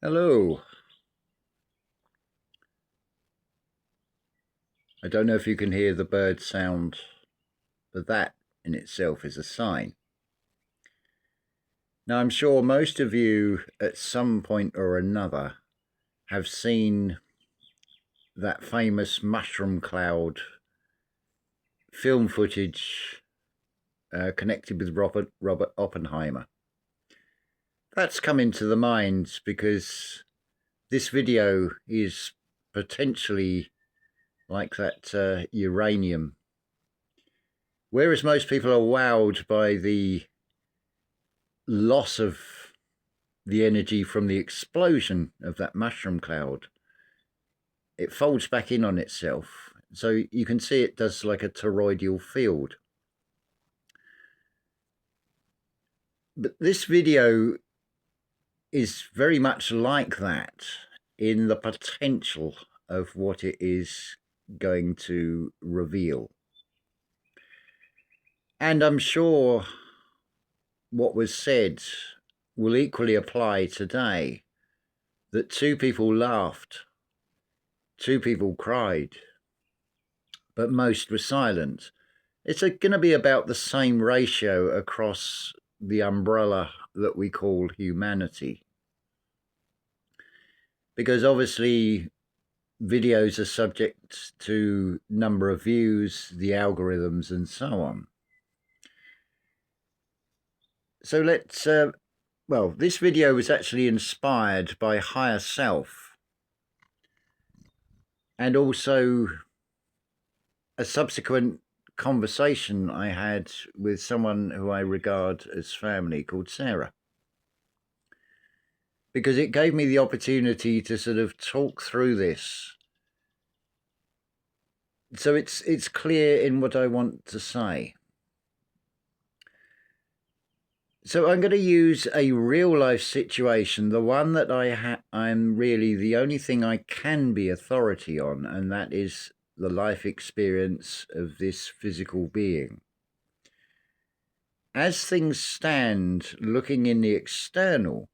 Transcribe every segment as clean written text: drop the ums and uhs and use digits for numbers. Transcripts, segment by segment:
Hello. I don't know if you can hear the bird sound, but that in itself is a sign. Now, I'm sure most of you at some point or another have seen that famous mushroom cloud film footage connected with Robert Oppenheimer. That's come into the mind because this video is potentially like that uranium. Whereas most people are wowed by the loss of the energy from the explosion of that mushroom cloud, it folds back in on itself. So you can see it does like a toroidal field. But this video is very much like that in the potential of what it is going to reveal. And I'm sure what was said will equally apply today, that two people laughed, two people cried, but most were silent. It's going to be about the same ratio across the umbrella that we call humanity. Because obviously videos are subject to number of views, the algorithms, and so on. So let's, this video was actually inspired by Higher Self, and also a subsequent conversation I had with someone who I regard as family called Sarah, because it gave me the opportunity to sort of talk through this. So it's clear in what I want to say. So I'm going to use a real life situation, the one that I'm really the only thing I can be authority on, and that is the life experience of this physical being. As things stand, looking in the external,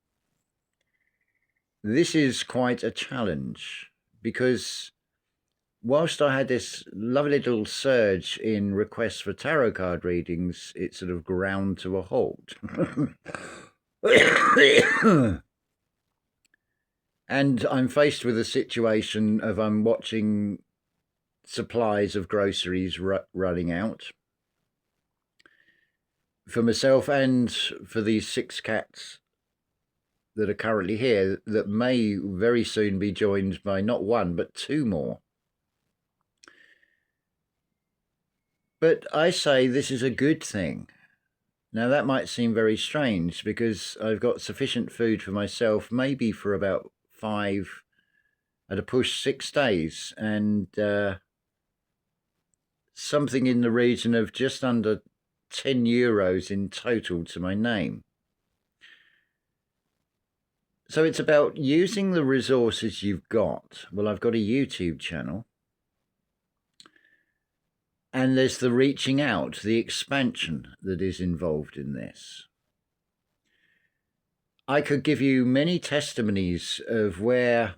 this is quite a challenge, because whilst I had this lovely little surge in requests for tarot card readings, it sort of ground to a halt. And I'm faced with a situation of I'm watching supplies of groceries running out for myself and for these 6 cats that are currently here, that may very soon be joined by not 1 but 2 more. But I say this is a good thing. Now that might seem very strange, because I've got sufficient food for myself, maybe for about 5, at a push 6 days, and something in the region of just under €10 in total to my name. So it's about using the resources you've got. Well, I've got a YouTube channel, and there's the reaching out, the expansion that is involved in this. I could give you many testimonies of where's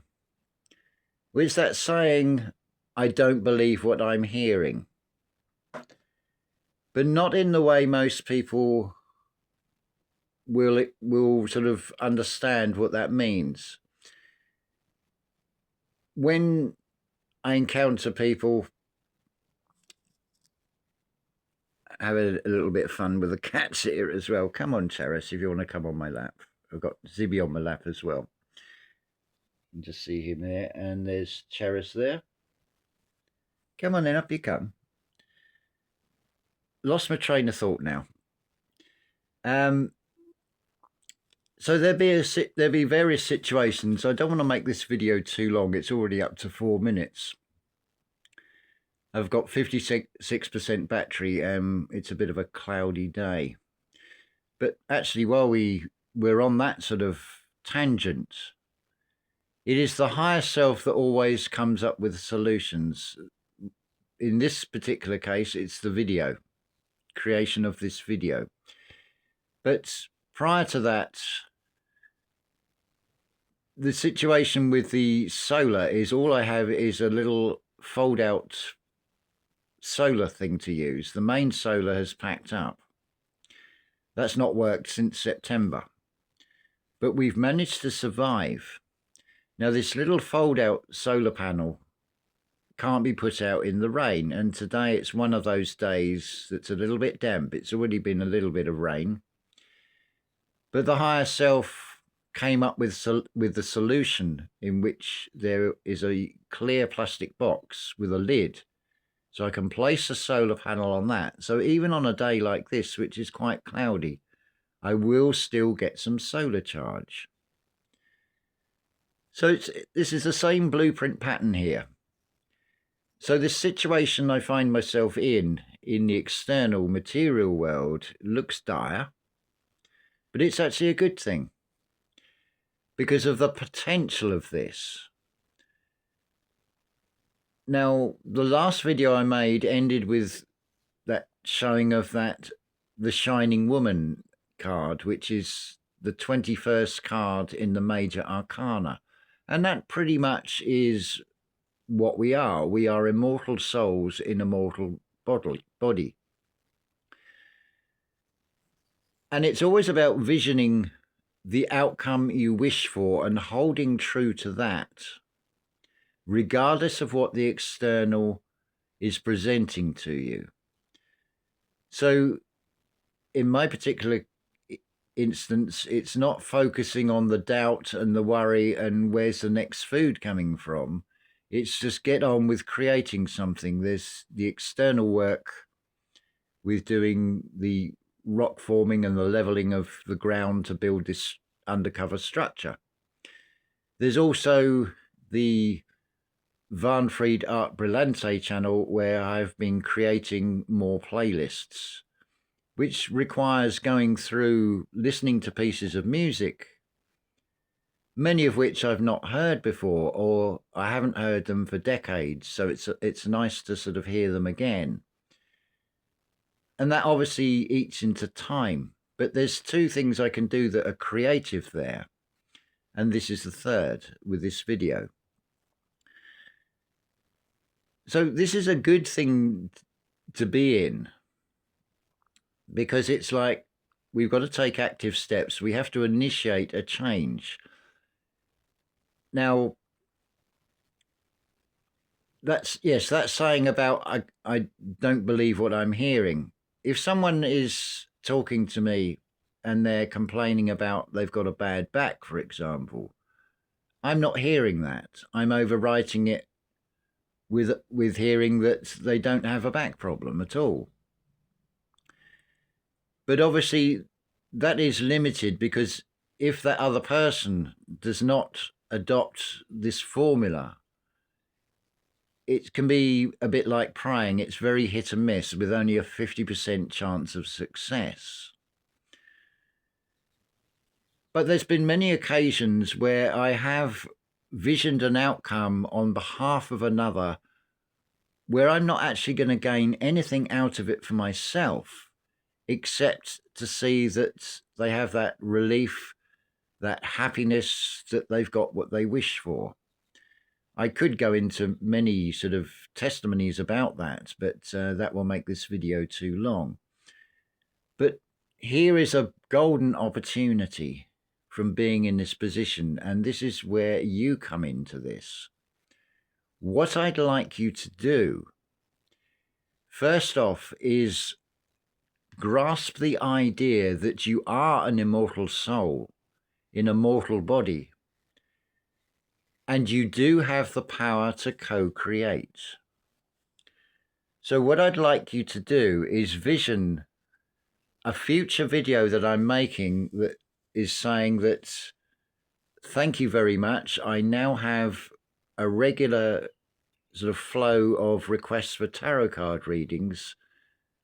that saying, I don't believe what I'm hearing, but not in the way most people will sort of understand what that means. When I encounter people, have a little bit of fun with the cats here as well. Come on, Cheris, if you want to come on my lap. I've got Zibby on my lap as well. You can just see him there, and there's Cheris there. Come on then, up you come. Lost my train of thought now. So there'll be various situations. I don't want to make this video too long. It's already up to 4 minutes. I've got 56% battery. It's a bit of a cloudy day. But actually, while we're on that sort of tangent, it is the higher self that always comes up with solutions. In this particular case, it's the video, creation of this video. But prior to that, the situation with the solar is all I have is a little fold out solar thing to use. The main solar has packed up. That's not worked since September. But we've managed to survive. Now, this little fold out solar panel can't be put out in the rain. And today it's one of those days that's a little bit damp. It's already been a little bit of rain. But the higher self came up with the solution in which there is a clear plastic box with a lid. So I can place a solar panel on that. So even on a day like this, which is quite cloudy, I will still get some solar charge. So this is the same blueprint pattern here. So this situation I find myself in the external material world looks dire, but it's actually a good thing because of the potential of this. Now, the last video I made ended with that showing of the Shining Woman card, which is the 21st card in the major arcana. And that pretty much is what we are. We are immortal souls in a mortal body. And it's always about visioning the outcome you wish for and holding true to that, regardless of what the external is presenting to you. So in my particular instance, it's not focusing on the doubt and the worry and where's the next food coming from. It's just get on with creating something. There's the external work with doing the rock forming and the leveling of the ground to build this undercover structure. There's also the Vanfried Art Brillante channel where I've been creating more playlists, which requires going through listening to pieces of music, many of which I've not heard before, or I haven't heard them for decades. So it's nice to sort of hear them again. And that obviously eats into time. But there's two things I can do that are creative there. And this is the third with this video. So this is a good thing to be in, because it's like we've got to take active steps. We have to initiate a change. Now, that's saying about I don't believe what I'm hearing. If someone is talking to me and they're complaining about they've got a bad back, for example, I'm not hearing that. I'm overwriting it with hearing that they don't have a back problem at all. But obviously that is limited, because if that other person does not adopt this formula, it can be a bit like praying. It's very hit and miss with only a 50% chance of success. But there's been many occasions where I have visioned an outcome on behalf of another where I'm not actually going to gain anything out of it for myself, except to see that they have that relief, that happiness, that they've got what they wish for. I could go into many sort of testimonies about that, but that will make this video too long. But here is a golden opportunity from being in this position, and this is where you come into this. What I'd like you to do, first off, is grasp the idea that you are an immortal soul in a mortal body, and you do have the power to co-create. So what I'd like you to do is vision a future video that I'm making that is saying that, thank you very much, I now have a regular sort of flow of requests for tarot card readings,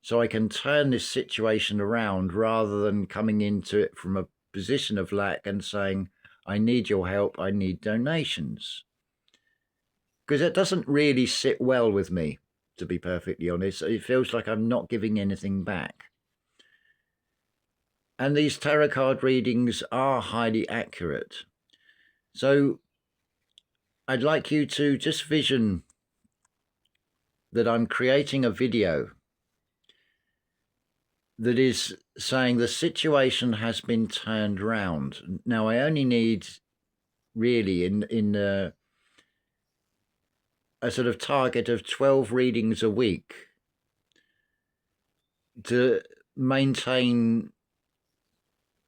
so I can turn this situation around rather than coming into it from a position of lack and saying, I need your help, I need donations. Because it doesn't really sit well with me, to be perfectly honest. It feels like I'm not giving anything back. And these tarot card readings are highly accurate. So I'd like you to just vision that I'm creating a video that is saying the situation has been turned round. Now, I only need really in a sort of target of 12 readings a week to maintain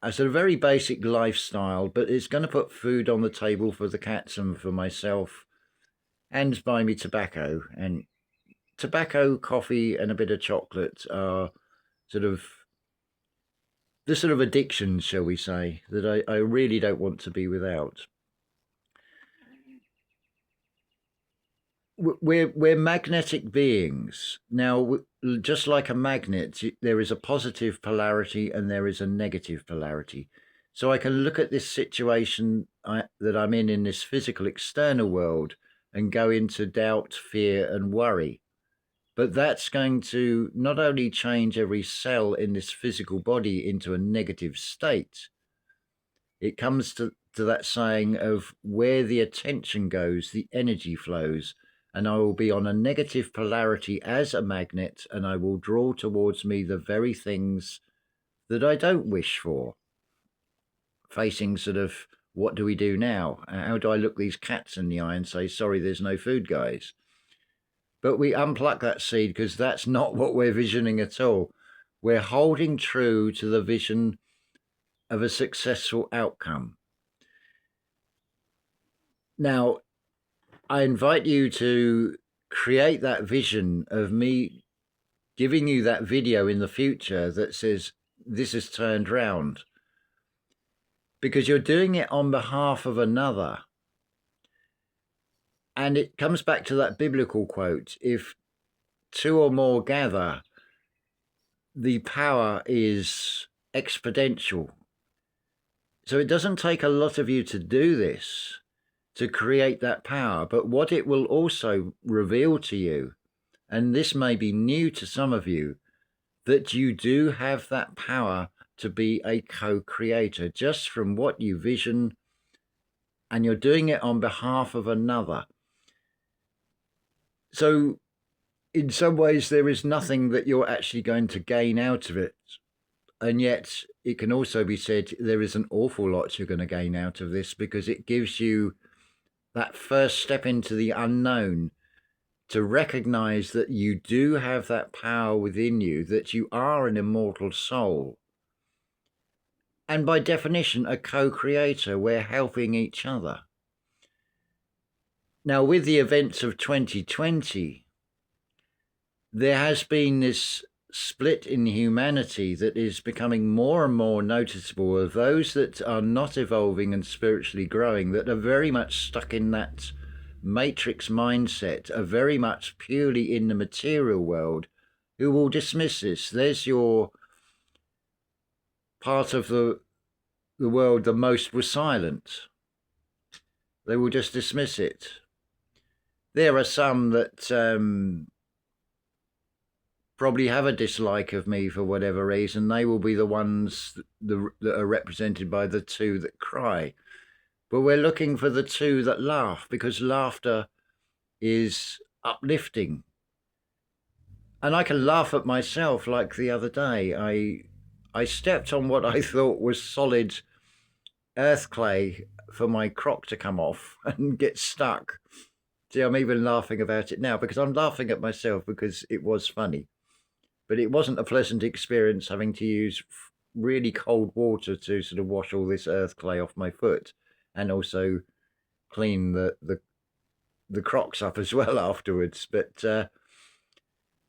a sort of very basic lifestyle, but it's going to put food on the table for the cats and for myself, and buy me tobacco. And tobacco, coffee, and a bit of chocolate are sort of the sort of addictions, shall we say, that I really don't want to be without. We're magnetic beings. Now, just like a magnet, there is a positive polarity and there is a negative polarity. So I can look at this situation that I'm in this physical external world and go into doubt, fear, and worry. But that's going to not only change every cell in this physical body into a negative state, it comes to that saying of where the attention goes, the energy flows. And I will be on a negative polarity as a magnet, and I will draw towards me the very things that I don't wish for. Facing sort of, what do we do now? How do I look these cats in the eye and say, sorry, there's no food, guys? But we unpluck that seed because that's not what we're visioning at all. We're holding true to the vision of a successful outcome. Now, I invite you to create that vision of me giving you that video in the future that says, this is turned round. Because you're doing it on behalf of another. And it comes back to that biblical quote, if two or more gather, the power is exponential. So it doesn't take a lot of you to do this, to create that power. But what it will also reveal to you, and this may be new to some of you, that you do have that power to be a co-creator just from what you vision, and you're doing it on behalf of another. So in some ways, there is nothing that you're actually going to gain out of it. And yet it can also be said there is an awful lot you're going to gain out of this, because it gives you that first step into the unknown, to recognize that you do have that power within you, that you are an immortal soul. And by definition, a co-creator. We're helping each other. Now, with the events of 2020, there has been this split in humanity that is becoming more and more noticeable, of those that are not evolving and spiritually growing, that are very much stuck in that matrix mindset, are very much purely in the material world, who will dismiss this. There's your part of the world, the most were silent. They will just dismiss it. There are some that probably have a dislike of me for whatever reason. They will be the ones that are represented by the two that cry. But we're looking for the two that laugh, because laughter is uplifting. And I can laugh at myself. Like the other day, I stepped on what I thought was solid earth clay for my croc to come off and get stuck. See, I'm even laughing about it now, because I'm laughing at myself because it was funny. But it wasn't a pleasant experience having to use really cold water to sort of wash all this earth clay off my foot, and also clean the crocs up as well afterwards. But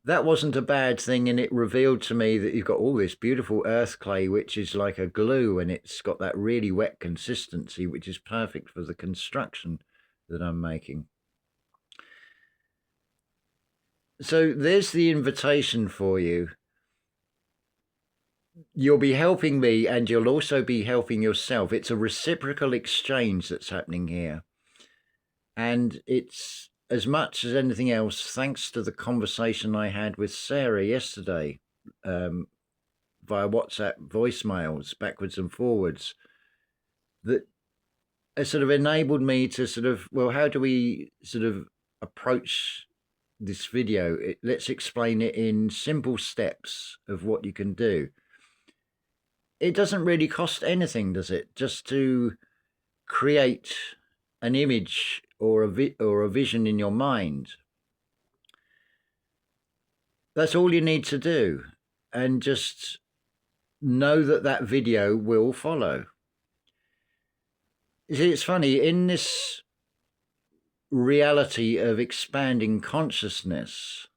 that wasn't a bad thing, and it revealed to me that you've got all this beautiful earth clay, which is like a glue, and it's got that really wet consistency, which is perfect for the construction that I'm making. So there's the invitation for you. You'll be helping me, and you'll also be helping yourself. It's a reciprocal exchange that's happening here. And it's, as much as anything else, thanks to the conversation I had with Sarah yesterday via WhatsApp voicemails, backwards and forwards, that has sort of enabled me to sort of, well, how do we sort of approach this video? Let's explain it in simple steps of what you can do. It doesn't really cost anything, does it? Just to create an image or a vision in your mind. That's all you need to do, and just know that that video will follow. You see, it's funny, in this reality of expanding consciousness,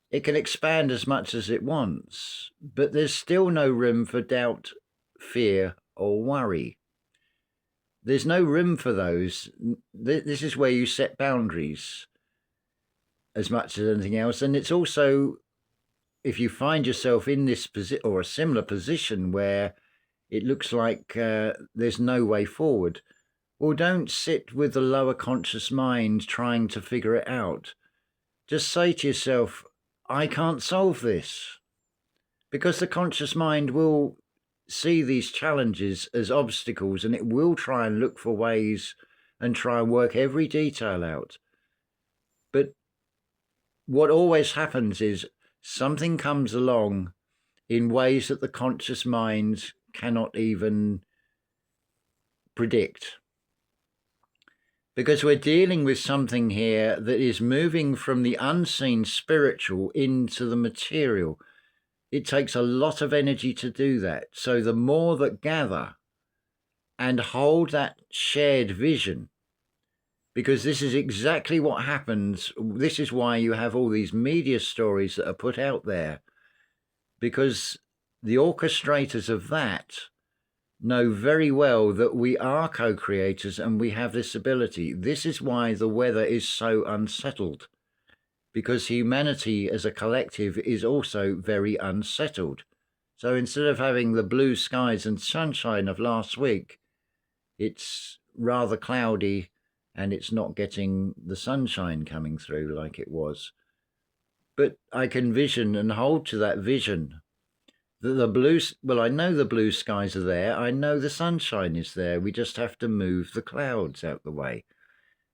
it can expand as much as it wants, but there's still no room for doubt, fear, or worry. There's no room for those. This is where you set boundaries as much as anything else. And it's also, if you find yourself in this position or a similar position where it looks like there's no way forward, well, don't sit with the lower conscious mind trying to figure it out. Just say to yourself, I can't solve this. Because the conscious mind will see these challenges as obstacles, and it will try and look for ways and try and work every detail out. But what always happens is something comes along in ways that the conscious mind cannot even predict. Because we're dealing with something here that is moving from the unseen spiritual into the material. It takes a lot of energy to do that. So the more that gather and hold that shared vision, because this is exactly what happens. This is why you have all these media stories that are put out there, because the orchestrators of that know very well that we are co-creators and we have this ability. This is why the weather is so unsettled, because humanity as a collective is also very unsettled. So instead of having the blue skies and sunshine of last week, it's rather cloudy and it's not getting the sunshine coming through like it was. But I can vision and hold to that vision that the blue, well, I know the blue skies are there. I know the sunshine is there. We just have to move the clouds out the way.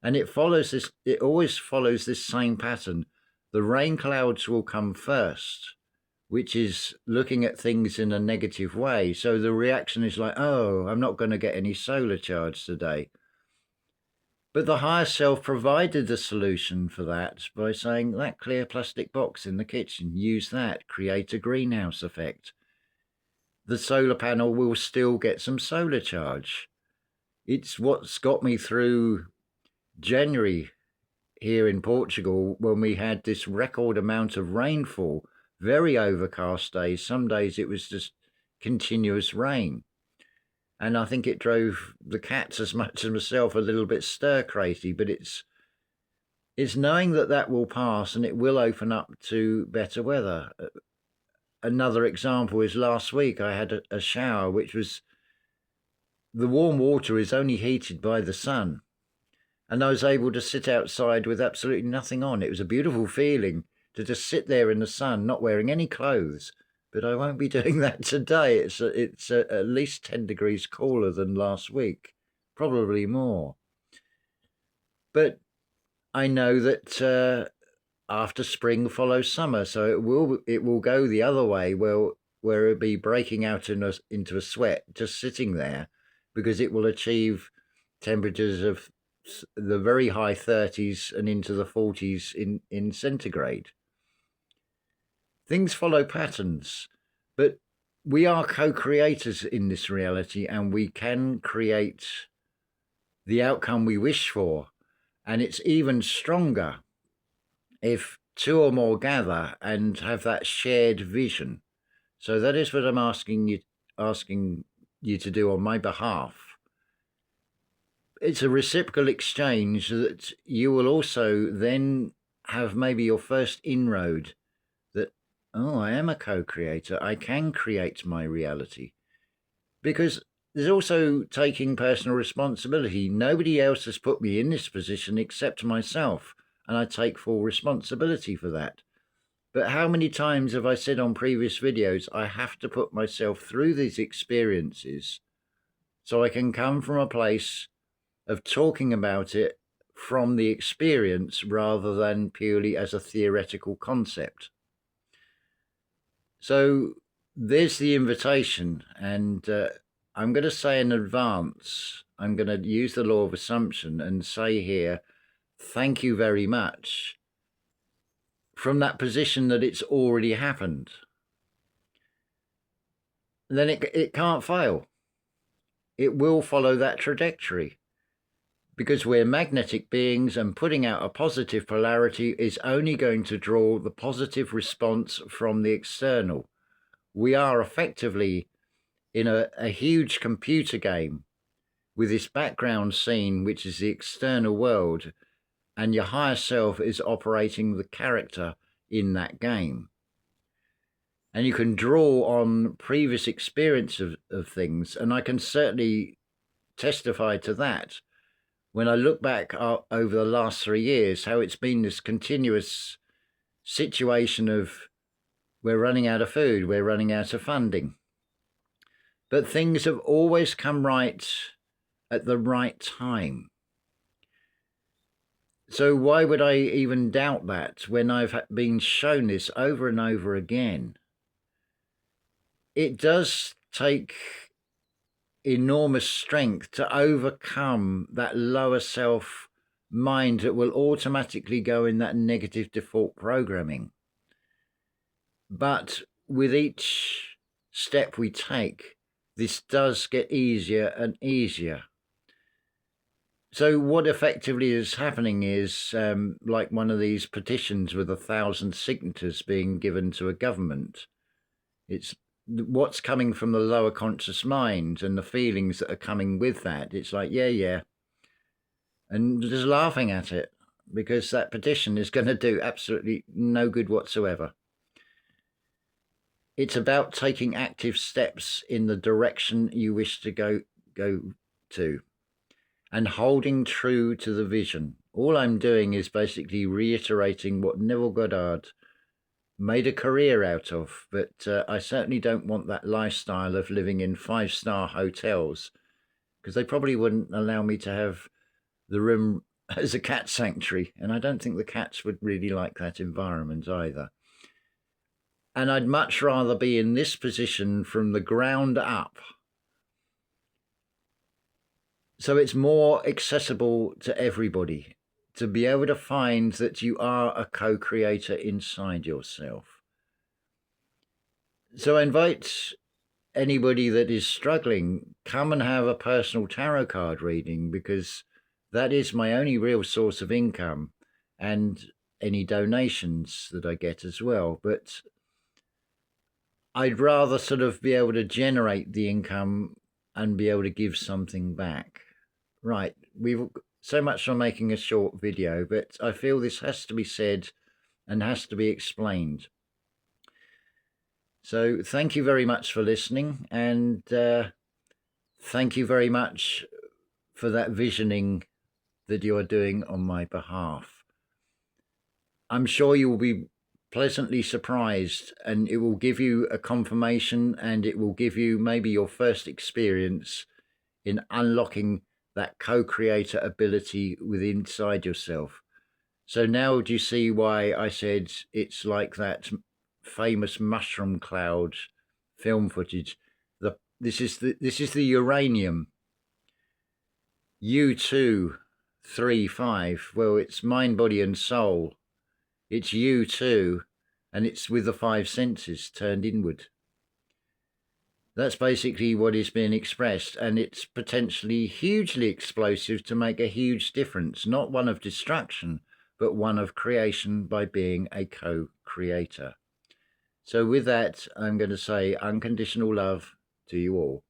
And it follows this, it always follows this same pattern. The rain clouds will come first, which is looking at things in a negative way. So the reaction is like, oh, I'm not going to get any solar charge today. But the higher self provided the solution for that by saying that clear plastic box in the kitchen, use that, create a greenhouse effect. The solar panel will still get some solar charge. It's what's got me through January here in Portugal when we had this record amount of rainfall, very overcast days. Some days it was just continuous rain. And I think it drove the cats as much as myself a little bit stir crazy, but it's knowing that that will pass and it will open up to better weather. Another example is last week I had a shower, which was, the warm water is only heated by the sun. And I was able to sit outside with absolutely nothing on. It was a beautiful feeling to just sit there in the sun, not wearing any clothes. But I won't be doing that today. It's at least 10 degrees cooler than last week, probably more. But I know that after spring follows summer, so it will go the other way, where it'll be breaking out into a sweat just sitting there, because it will achieve temperatures of the very high 30s and into the 40s in centigrade. Things follow patterns, but we are co-creators in this reality, and we can create the outcome we wish for. And it's even stronger if two or more gather and have that shared vision. So that is what I'm asking you to do on my behalf. It's a reciprocal exchange that you will also then have maybe your first inroad that, oh, I am a co-creator. I can create my reality. Because there's also taking personal responsibility. Nobody else has put me in this position except myself, and I take full responsibility for that. But how many times have I said on previous videos, I have to put myself through these experiences so I can come from a place of talking about it from the experience rather than purely as a theoretical concept. So there's the invitation, and I'm going to say in advance, I'm going to use the law of assumption and say here, thank you very much, from that position that it's already happened. Then it can't fail. It will follow that trajectory, because we're magnetic beings, and putting out a positive polarity is only going to draw the positive response from the external. We are effectively in a huge computer game with this background scene, which is the external world, and your higher self is operating the character in that game. And you can draw on previous experience of things, and I can certainly testify to that when I look back over the last 3 years, how it's been this continuous situation of we're running out of food, we're running out of funding. But things have always come right at the right time. So why would I even doubt that when I've been shown this over and over again? It does take enormous strength to overcome that lower self mind that will automatically go in that negative default programming. But with each step we take, this does get easier and easier. So what effectively is happening is like one of these petitions with 1,000 signatures being given to a government. It's what's coming from the lower conscious mind and the feelings that are coming with that. It's like, yeah. And just laughing at it, because that petition is going to do absolutely no good whatsoever. It's about taking active steps in the direction you wish to go to, and holding true to the vision. All I'm doing is basically reiterating what Neville Goddard made a career out of, but I certainly don't want that lifestyle of living in 5-star hotels, because they probably wouldn't allow me to have the room as a cat sanctuary, and I don't think the cats would really like that environment either. And I'd much rather be in this position from the ground up, so it's more accessible to everybody, to be able to find that you are a co-creator inside yourself. So I invite anybody that is struggling, come and have a personal tarot card reading, because that is my only real source of income, and any donations that I get as well. But I'd rather sort of be able to generate the income and be able to give something back. Right, we've so much for making a short video, but I feel this has to be said and has to be explained. So thank you very much for listening, and thank you very much for that visioning that you are doing on my behalf. I'm sure you will be pleasantly surprised, and it will give you a confirmation, and it will give you maybe your first experience in unlocking that co-creator ability within inside yourself. So now do you see why I said it's like that famous mushroom cloud film footage? This is the uranium U-235. Well, it's mind, body, and soul. It's U2, and it's with the 5 senses turned inward. That's basically what is being expressed, and it's potentially hugely explosive to make a huge difference, not one of destruction, but one of creation by being a co-creator. So with that, I'm going to say unconditional love to you all.